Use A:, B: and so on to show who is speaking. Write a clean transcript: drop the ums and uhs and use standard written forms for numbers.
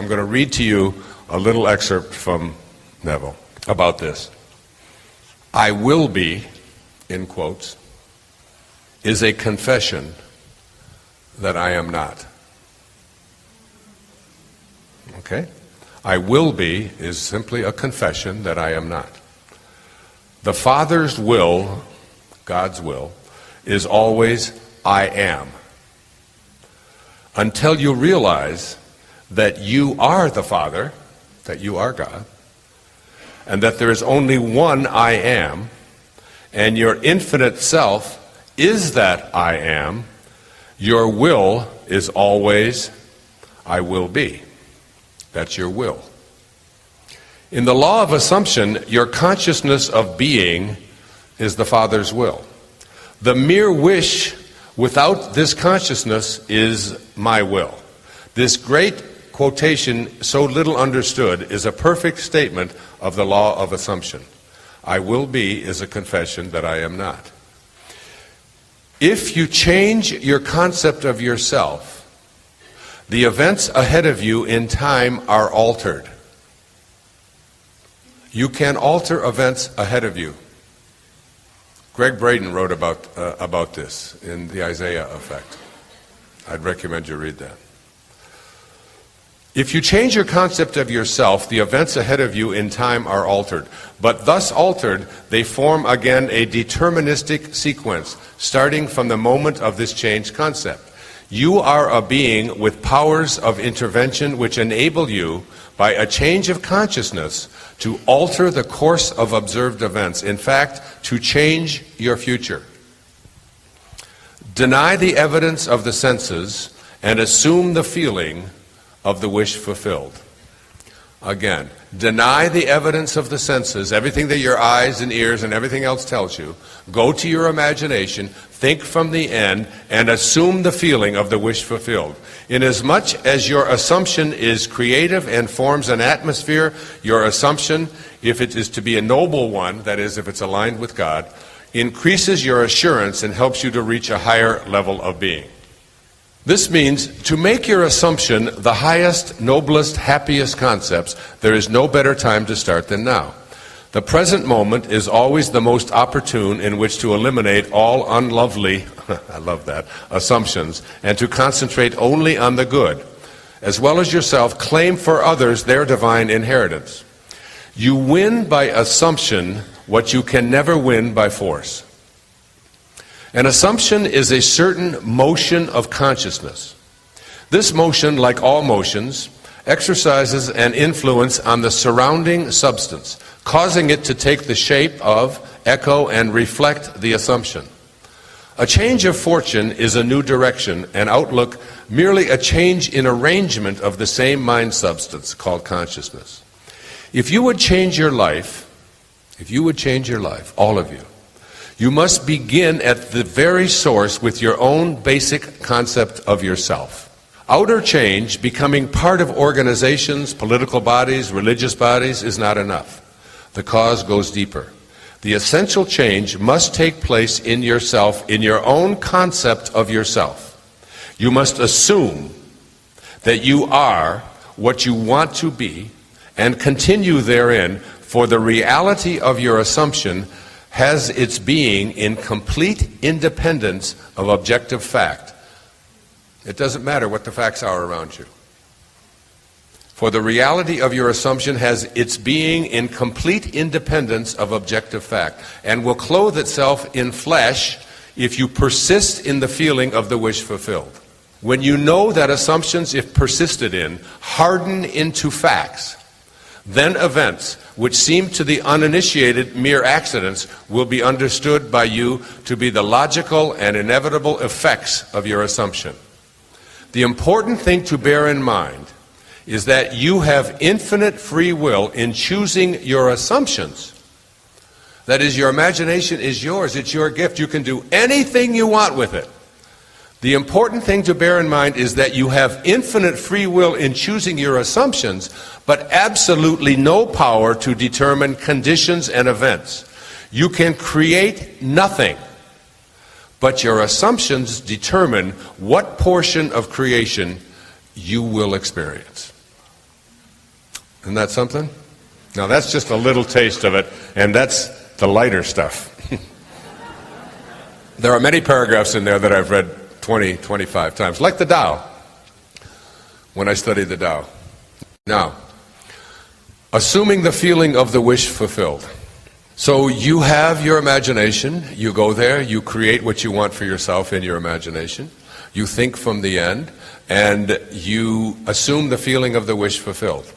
A: I'm going to read to you a little excerpt from Neville about this. I will be, in quotes, is a confession that I am not. Okay? I will be is simply a confession that I am not. The Father's will, God's will, is always I am. Until you realize that you are the Father, that you are God, and that there is only one I am, and your infinite self is that I am, your will is always I will be. That's your will. In the law of assumption, your consciousness of being is the Father's will. The mere wish without this consciousness is my will. This great quotation, so little understood, is a perfect statement of the law of assumption. I will be is a confession that I am not. If you change your concept of yourself, the events ahead of you in time are altered. You can alter events ahead of you. Greg Braden wrote about this in The Isaiah Effect. I'd recommend you read that. If you change your concept of yourself, the events ahead of you in time are altered. But thus altered, they form again a deterministic sequence, starting from the moment of this changed concept. You are a being with powers of intervention which enable you, by a change of consciousness, to alter the course of observed events. In fact, to change your future. Deny the evidence of the senses and assume the feeling of the wish fulfilled. Again, deny the evidence of the senses, everything that your eyes and ears and everything else tells you. Go to your imagination, think from the end, and assume the feeling of the wish fulfilled. Inasmuch as your assumption is creative and forms an atmosphere, your assumption, if it is to be a noble one, that is, if it's aligned with God, increases your assurance and helps you to reach a higher level of being. This means to make your assumption the highest, noblest, happiest concepts, there is no better time to start than now. The present moment is always the most opportune in which to eliminate all unlovely, I love that, assumptions, and to concentrate only on the good. As well as yourself, claim for others their divine inheritance. You win by assumption what you can never win by force. An assumption is a certain motion of consciousness. This motion, like all motions, exercises an influence on the surrounding substance, causing it to take the shape of, echo, and reflect the assumption. A change of fortune is a new direction, an outlook, merely a change in arrangement of the same mind substance called consciousness. If you would change your life, all of you, you must begin at the very source with your own basic concept of yourself. Outer change, becoming part of organizations, political bodies, religious bodies, is not enough. The cause goes deeper. The essential change must take place in yourself, in your own concept of yourself. You must assume that you are what you want to be and continue therein, for the reality of your assumption has its being in complete independence of objective fact. It doesn't matter what the facts are around you. For the reality of your assumption has its being in complete independence of objective fact, and will clothe itself in flesh if you persist in the feeling of the wish fulfilled. When you know that assumptions, if persisted in, harden into facts, then events, which seem to the uninitiated mere accidents, will be understood by you to be the logical and inevitable effects of your assumption. The important thing to bear in mind is that you have infinite free will in choosing your assumptions. That is, your imagination is yours, it's your gift. You can do anything you want with it. The important thing to bear in mind is that you have infinite free will in choosing your assumptions, but absolutely no power to determine conditions and events. You can create nothing, but your assumptions determine what portion of creation you will experience. Isn't that something? Now that's just a little taste of it, and that's the lighter stuff. There are many paragraphs in there that I've read 20, 25 times, like the Tao, when I studied the Tao. Now, assuming the feeling of the wish fulfilled. So you have your imagination, you go there, you create what you want for yourself in your imagination, you think from the end, and you assume the feeling of the wish fulfilled.